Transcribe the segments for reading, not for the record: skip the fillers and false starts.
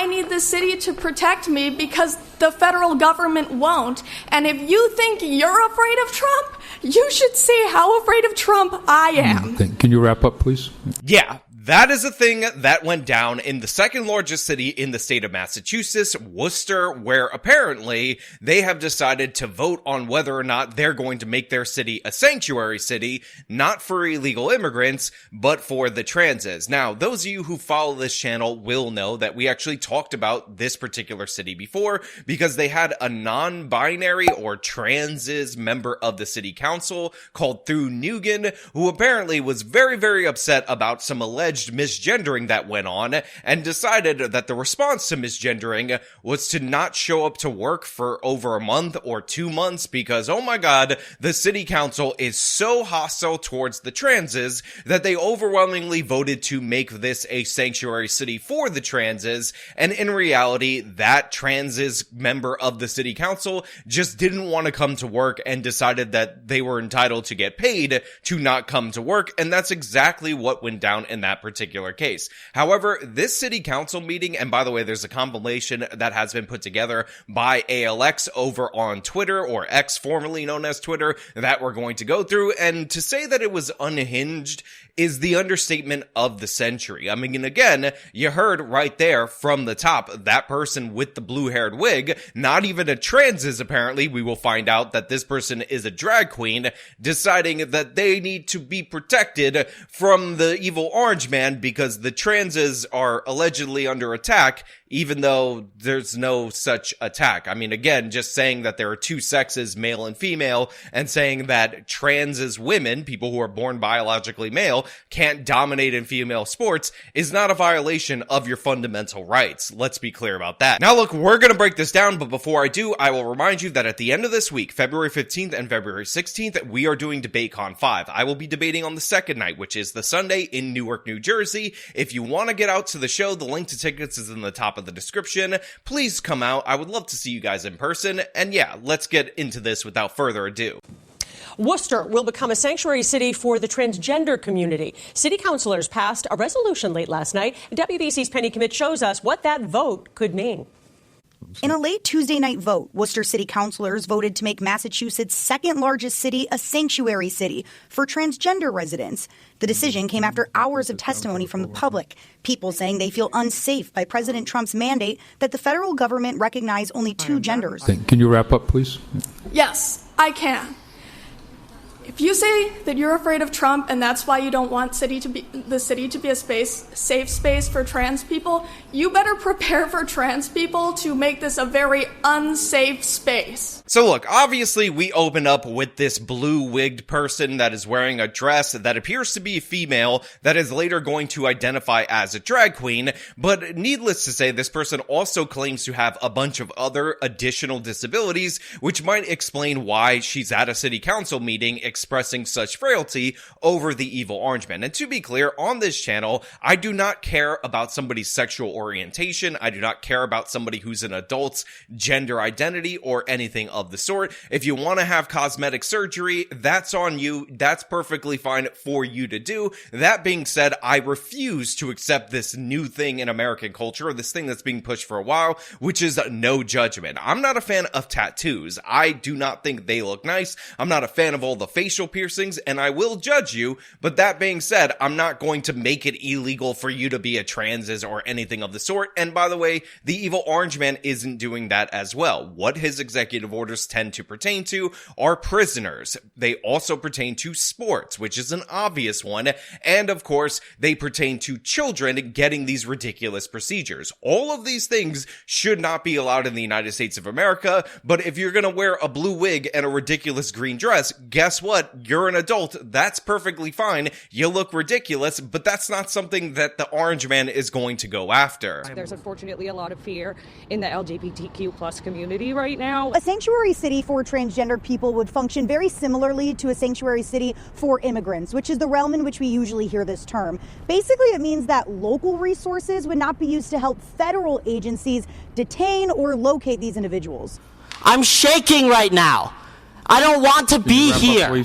I need the city to protect me because the federal government won't. And if you think you're afraid of Trump, you should see how afraid of Trump I am. Can you wrap up, please? Yeah. That is a thing that went down in the second largest city in the state of Massachusetts, Worcester, where apparently they have decided to vote on whether or not they're going to make their city a sanctuary city, not for illegal immigrants, but for the transes. Now, those of you who follow this channel will know that we actually talked about this particular city before because they had a non-binary or transes member of the city council called Thru Nugent, who apparently was very, very upset about some alleged misgendering that went on and decided that the response to misgendering was to not show up to work for over a month or 2 months because, oh my god, the city council is so hostile towards the transes that they overwhelmingly voted to make this a sanctuary city for the transes, and in reality, that transes member of the city council just didn't want to come to work and decided that they were entitled to get paid to not come to work, and that's exactly what went down in that particular case. However, this city council meeting, and by the way, there's a compilation that has been put together by ALX over on Twitter, or X, formerly known as Twitter, that we're going to go through, and to say that it was unhinged is the understatement of the century. I mean, again, you heard right there from the top, that person with the blue-haired wig, not even a transes apparently, we will find out that this person is a drag queen, deciding that they need to be protected from the evil orange man because the transes are allegedly under attack, even though there's no such attack. I mean, again, just saying that there are two sexes, male and female, and saying that transes women, people who are born biologically male, can't dominate in female sports is not a violation of your fundamental rights. Let's be clear about that. Now, look, we're going to break this down, but before I do, I will remind you that at the end of this week, February 15th and February 16th, we are doing DebateCon 5. I will be debating on the second night, which is the Sunday in Newark, New Jersey. If you want to get out to the show, the link to tickets is in the top of the description. Please come out. I would love to see you guys in person. And yeah, let's get into this without further ado. Worcester will become a sanctuary city for the transgender community. City councilors passed a resolution late last night. WBC's Penny Commit shows us what that vote could mean. In a late Tuesday night vote, Worcester City councilors voted to make Massachusetts' second largest city a sanctuary city for transgender residents. The decision came after hours of testimony from the public, people saying they feel unsafe by President Trump's mandate that the federal government recognize only two genders. Can you wrap up, please? Yes, I can. If you say that you're afraid of Trump and that's why you don't want the city to be a safe space for trans people, you better prepare for trans people to make this a very unsafe space. So look, obviously we open up with this blue-wigged person that is wearing a dress that appears to be female that is later going to identify as a drag queen, but needless to say, this person also claims to have a bunch of other additional disabilities, which might explain why she's at a city council meeting expressing such frailty over the evil orange man. And to be clear, on this channel, I do not care about somebody's sexual orientation. I do not care about somebody who's an adult's gender identity or anything of the sort. If you want to have cosmetic surgery, that's on you. That's perfectly fine for you to do. That being said, I refuse to accept this new thing in American culture, this thing that's being pushed for a while, which is no judgment. I'm not a fan of tattoos. I do not think they look nice. I'm not a fan of all the facial piercings, and I will judge you, but that being said, I'm not going to make it illegal for you to be a transes or anything of the sort. And by the way, the evil orange man isn't doing that as well. What his executive orders tend to pertain to are prisoners. They also pertain to sports, which is an obvious one, and of course, they pertain to children getting these ridiculous procedures. All of these things should not be allowed in the United States of America, but if you're gonna wear a blue wig and a ridiculous green dress, guess what? You're an adult. That's perfectly fine. You look ridiculous, but that's not something that the orange man is going to go after. There's unfortunately a lot of fear in the LGBTQ plus community right now. A sanctuary city for transgender people would function very similarly to a sanctuary city for immigrants, which is the realm in which we usually hear this term. Basically, it means that local resources would not be used to help federal agencies detain or locate these individuals. I'm shaking right now. I don't want to be here.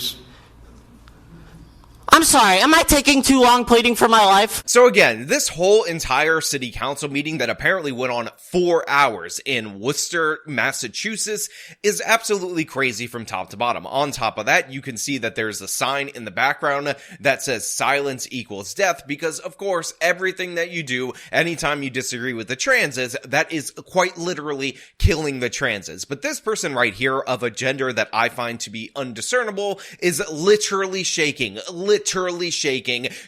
I'm sorry, am I taking too long pleading for my life? So again, this whole entire city council meeting that apparently went on 4 hours in Worcester, Massachusetts is absolutely crazy from top to bottom. On top of that, you can see that there's a sign in the background that says silence equals death, because of course, everything that you do anytime you disagree with the transes, that is quite literally killing the transes. But this person right here of a gender that I find to be undiscernible is literally shaking.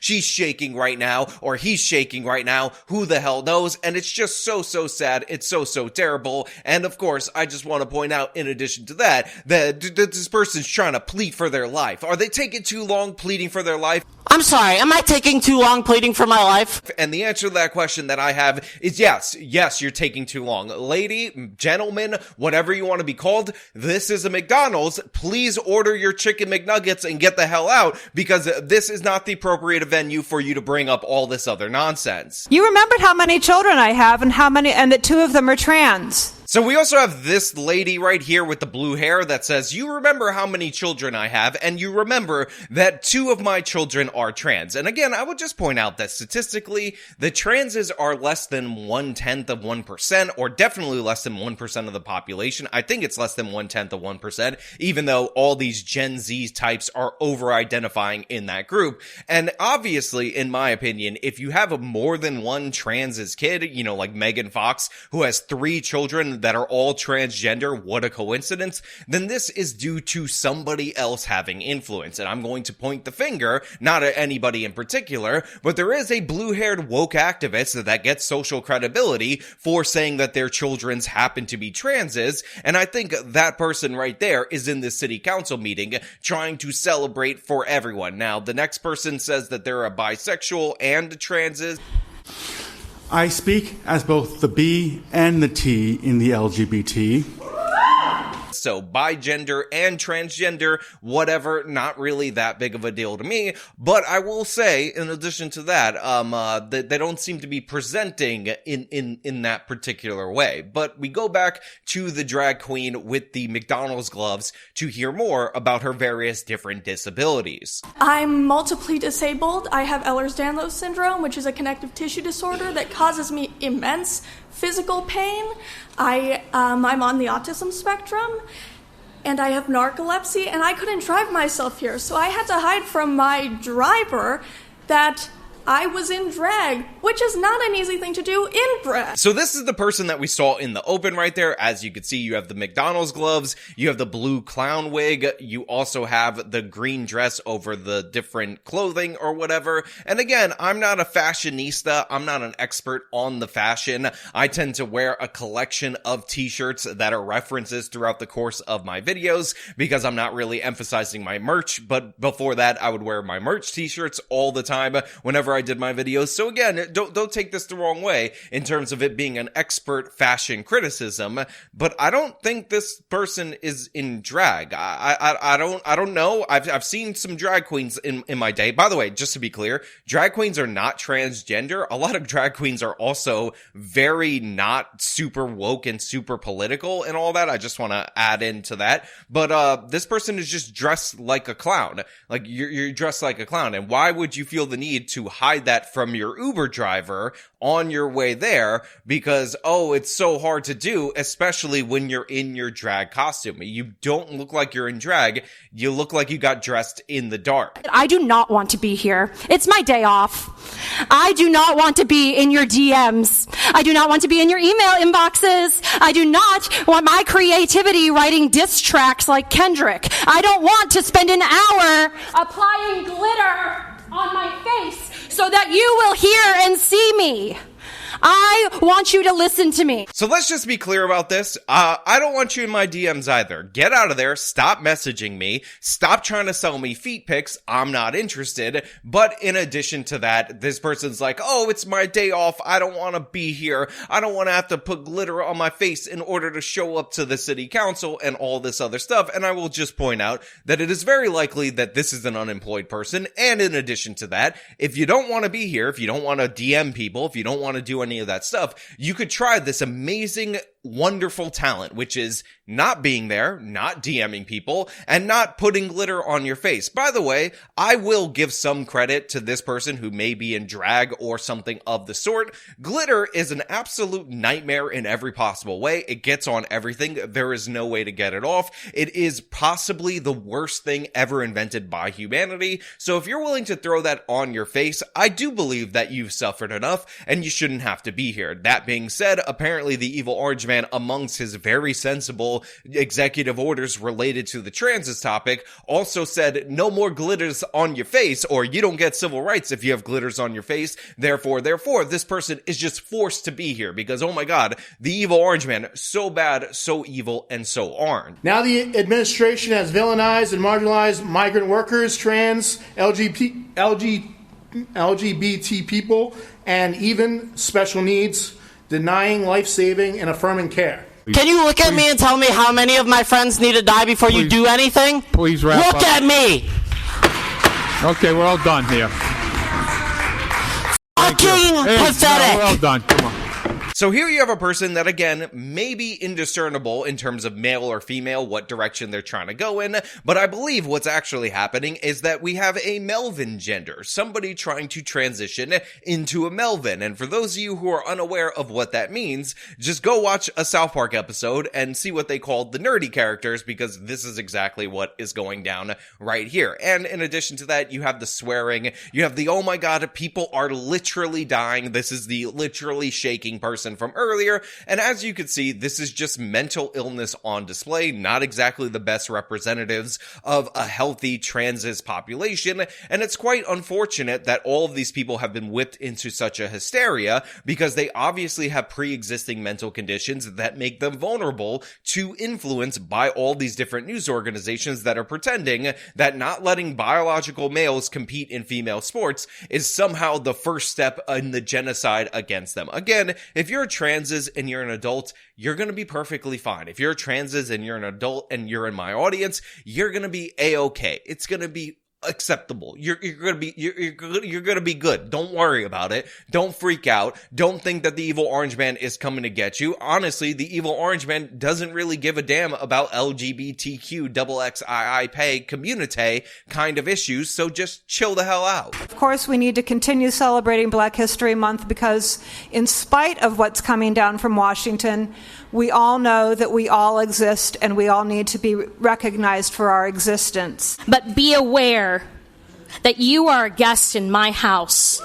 She's shaking right now, or he's shaking right now. Who the hell knows? And it's just so sad. It's so terrible. And of course, I just want to point out, in addition to that this person's trying to plead for their life. Are they taking too long pleading for their life? I'm sorry, am I taking too long pleading for my life? And the answer to that question that I have is yes, you're taking too long. Lady, gentleman, whatever you want to be called, this is a McDonald's. Please order your chicken McNuggets and get the hell out, because this is not the appropriate venue for you to bring up all this other nonsense. You remembered how many children I have and that 2 of them are trans. So we also have this lady right here with the blue hair that says, you remember how many children I have, and you remember that 2 of my children are trans. And again, I would just point out that statistically, the transes are less than 1/10 of 1%, or definitely less than 1% of the population. I think it's less than 1/10 of 1%, even though all these Gen Z types are over-identifying in that group. And obviously, in my opinion, if you have a more than one transes kid, you know, like Megan Fox, who has 3 children that are all transgender, what a coincidence, then this is due to somebody else having influence. And I'm going to point the finger, not at anybody in particular, but there is a blue-haired woke activist that gets social credibility for saying that their children's happen to be transes, and I think that person right there is in this city council meeting trying to celebrate for everyone. Now, the next person says that they're a bisexual and transes. I speak as both the B and the T in the LGBT. So bigender and transgender, whatever, not really that big of a deal to me. But I will say, in addition to that, they don't seem to be presenting in that particular way. But we go back to the drag queen with the McDonald's gloves to hear more about her various different disabilities. I'm multiply disabled. I have Ehlers-Danlos syndrome, which is a connective tissue disorder that causes me immense physical pain. I'm on the autism spectrum, and I have narcolepsy, and I couldn't drive myself here, so I had to hide from my driver that I was in drag, which is not an easy thing to do in drag. So this is the person that we saw in the open right there. As you can see, you have the McDonald's gloves, you have the blue clown wig, you also have the green dress over the different clothing or whatever. And again, I'm not a fashionista, I'm not an expert on the fashion. I tend to wear a collection of t-shirts that are references throughout the course of my videos because I'm not really emphasizing my merch, but before that, I would wear my merch t-shirts all the time whenever I did my videos. So again, don't take this the wrong way in terms of it being an expert fashion criticism, but I don't think this person is in drag. I don't know. I've seen some drag queens in my day. By the way, just to be clear, drag queens are not transgender. A lot of drag queens are also very not super woke and super political and all that. I just want to add into that. But this person is just dressed like a clown. Like you're dressed like a clown. And why would you feel the need to hide that from your Uber driver on your way there? Because, oh, it's so hard to do, especially when you're in your drag costume. You don't look like you're in drag. You look like you got dressed in the dark. I do not want to be here. It's my day off. I do not want to be in your DMs. I do not want to be in your email inboxes. I do not want my creativity writing diss tracks like Kendrick. I don't want to spend an hour applying glitter on my face so that you will hear and see me. I want you to listen to me. So let's just be clear about this. I don't want you in my DMs either. Get out of there. Stop messaging me. Stop trying to sell me feet pics. I'm not interested. But in addition to that, this person's like, oh, it's my day off. I don't want to be here. I don't want to have to put glitter on my face in order to show up to the city council and all this other stuff. And I will just point out that it is very likely that this is an unemployed person. And in addition to that, if you don't want to be here, if you don't want to DM people, if you don't want to do any of that stuff, you could try this amazing, wonderful talent, which is not being there, not DMing people, and not putting glitter on your face. By the way, I will give some credit to this person who may be in drag or something of the sort. Glitter is an absolute nightmare in every possible way. It gets on everything. There is no way to get it off. It is possibly the worst thing ever invented by humanity. So if you're willing to throw that on your face, I do believe that you've suffered enough and you shouldn't have to be here. That being said, apparently the evil orange man, amongst his very sensible executive orders related to the transit topic, also said no more glitters on your face, or you don't get civil rights if you have glitters on your face. Therefore, this person is just forced to be here because, oh my god, the evil orange man, so bad, so evil, and so armed. Now the administration has villainized and marginalized migrant workers, trans, LGBT people, and even special needs, denying life-saving and affirming care. Can you look at me and tell me how many of my friends need to die before you do anything? Please wrap up. Look at me! Okay, we're all done here. Fucking pathetic! We're all done. Come on. So here you have a person that, again, may be indiscernible in terms of male or female, what direction they're trying to go in, but I believe what's actually happening is that we have a Melvin gender, somebody trying to transition into a Melvin. And for those of you who are unaware of what that means, just go watch a South Park episode and see what they called the nerdy characters, because this is exactly what is going down right here. And in addition to that, you have the swearing, you have the, oh my god, people are literally dying. This is the literally shaking person from earlier, and as you can see, this is just mental illness on display, not exactly the best representatives of a healthy transit population, and it's quite unfortunate that all of these people have been whipped into such a hysteria because they obviously have pre-existing mental conditions that make them vulnerable to influence by all these different news organizations that are pretending that not letting biological males compete in female sports is somehow the first step in the genocide against them. Again, if you're a transes and you're an adult, you're going to be perfectly fine. If you're a transes and you're an adult and you're in my audience, you're going to be a-okay. It's going to be acceptable. You're going to be good. Don't worry about it. Don't freak out. Don't think that the evil orange man is coming to get you. Honestly, the evil orange man doesn't really give a damn about LGBTQ XXII pay community kind of issues, so just chill the hell out. Of course, we need to continue celebrating Black History Month because in spite of what's coming down from Washington, we all know that we all exist and we all need to be recognized for our existence. But be aware that you are a guest in my house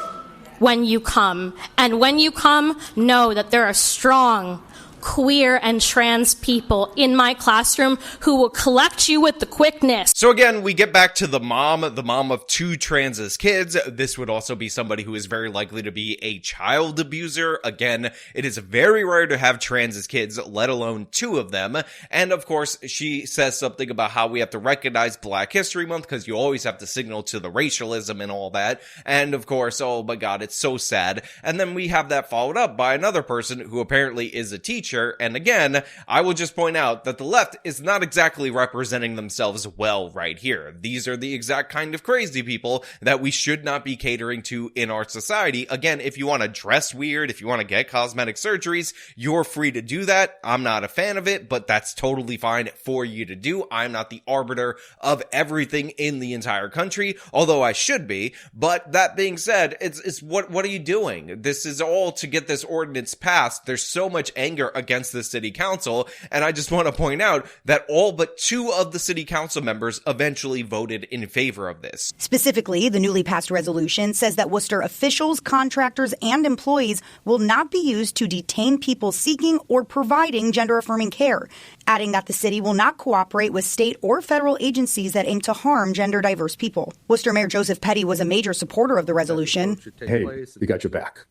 when you come. And when you come, know that there are strong queer and trans people in my classroom who will collect you with the quickness. So again, we get back to the mom of two transes kids. This would also be somebody who is very likely to be a child abuser. Again, it is very rare to have transes kids, let alone two of them. And of course, she says something about how we have to recognize Black History Month because you always have to signal to the racialism and all that. And of course, oh my god, it's so sad. And then we have that followed up by another person who apparently is a teacher. And again, I will just point out that the left is not exactly representing themselves well right here. These are the exact kind of crazy people that we should not be catering to in our society. Again, if you want to dress weird, if you want to get cosmetic surgeries, you're free to do that. I'm not a fan of it, but that's totally fine for you to do. I'm not the arbiter of everything in the entire country, although I should be. But that being said, it's what are you doing? This is all to get this ordinance passed. There's so much anger against the city council, and I just want to point out that all but two of the city council members eventually voted in favor of this. Specifically, the newly passed resolution says that Worcester officials, contractors, and employees will not be used to detain people seeking or providing gender-affirming care, adding that the city will not cooperate with state or federal agencies that aim to harm gender-diverse people. Worcester Mayor Joseph Petty was a major supporter of the resolution. Hey, we got your back.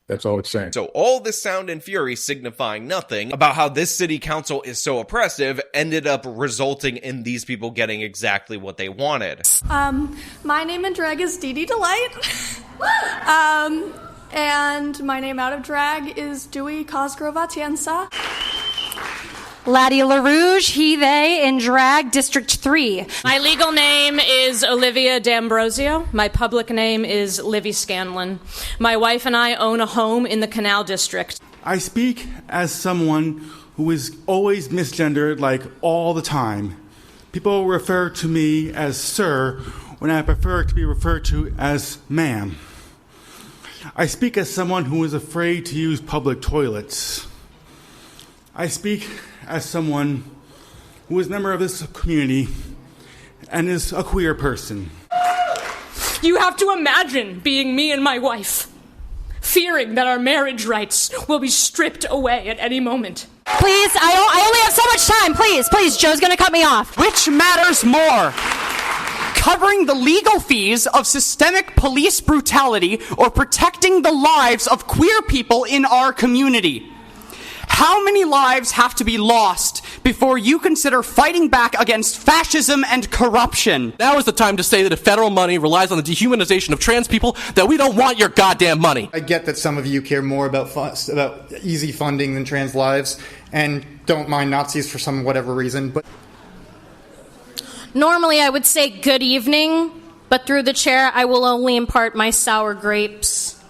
That's all it's saying. So all this sound and fury signifying nothing about how this city council is so oppressive ended up resulting in these people getting exactly what they wanted. My name in drag is Dee Dee Delight. And my name out of drag is Dewey Cosgrove Atienza. Laddie LaRouge, he, they, in drag, District 3. My legal name is Olivia D'Ambrosio. My public name is Livy Scanlon. My wife and I own a home in the Canal District. I speak as someone who is always misgendered, like all the time. People refer to me as sir when I prefer to be referred to as ma'am. I speak as someone who is afraid to use public toilets. I speak as someone who is a member of this community and is a queer person. You have to imagine being me and my wife, fearing that our marriage rights will be stripped away at any moment. Please, I only have so much time. Please, Joe's gonna cut me off. Which matters more? Covering the legal fees of systemic police brutality or protecting the lives of queer people in our community? How many lives have to be lost before you consider fighting back against fascism and corruption? Now is the time to say that if federal money relies on the dehumanization of trans people, that we don't want your goddamn money. I get that some of you care more about easy funding than trans lives and don't mind Nazis for some whatever reason, but Normally I would say good evening, but through the chair I will only impart my sour grapes.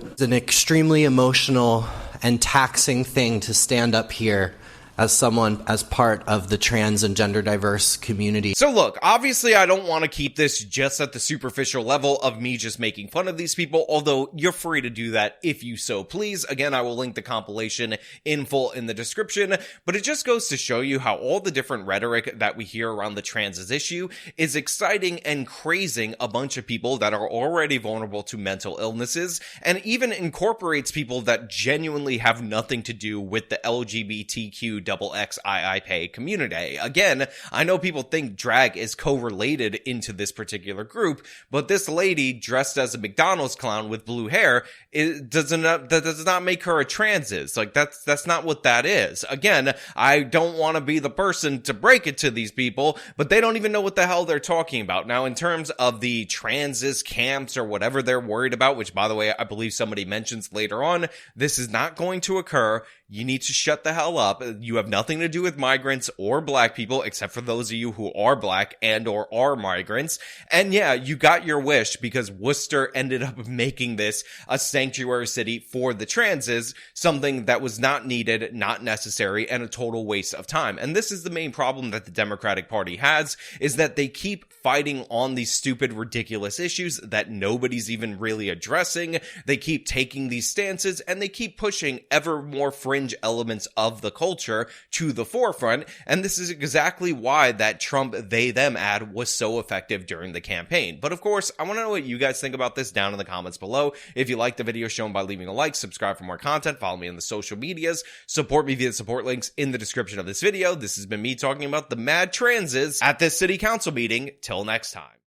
It's an extremely emotional and taxing thing to stand up here as someone as part of the trans and gender diverse community. So look, obviously I don't want to keep this just at the superficial level of me just making fun of these people, although you're free to do that if you so please. Again, I will link the compilation in full in the description, but it just goes to show you how all the different rhetoric that we hear around the trans issue is exciting and crazing a bunch of people that are already vulnerable to mental illnesses, and even incorporates people that genuinely have nothing to do with the LGBTQ XII community. Again, I know people think drag is co-related into this particular group, but this lady dressed as a McDonald's clown with blue hair, that does not make her a transis. Like, that's not what that is. Again, I don't want to be the person to break it to these people, but they don't even know what the hell they're talking about. Now, in terms of the transis camps or whatever they're worried about, which, by the way, I believe somebody mentions later on, this is not going to occur. You need to shut the hell up. You have nothing to do with migrants or black people, except for those of you who are black and or are migrants. And yeah, you got your wish because Worcester ended up making this a sanctuary city for the transes, something that was not needed, not necessary, and a total waste of time. And this is the main problem that the Democratic Party has, is that they keep fighting on these stupid, ridiculous issues that nobody's even really addressing. They keep taking these stances and they keep pushing ever more fringe elements of the culture to the forefront, and this is exactly why that Trump they-them ad was so effective during the campaign. But of course, I want to know what you guys think about this down in the comments below. If you like the video, show them by leaving a like, subscribe for more content, follow me on the social medias, support me via the support links in the description of this video. This has been me talking about the mad transes at this city council meeting. Till next time.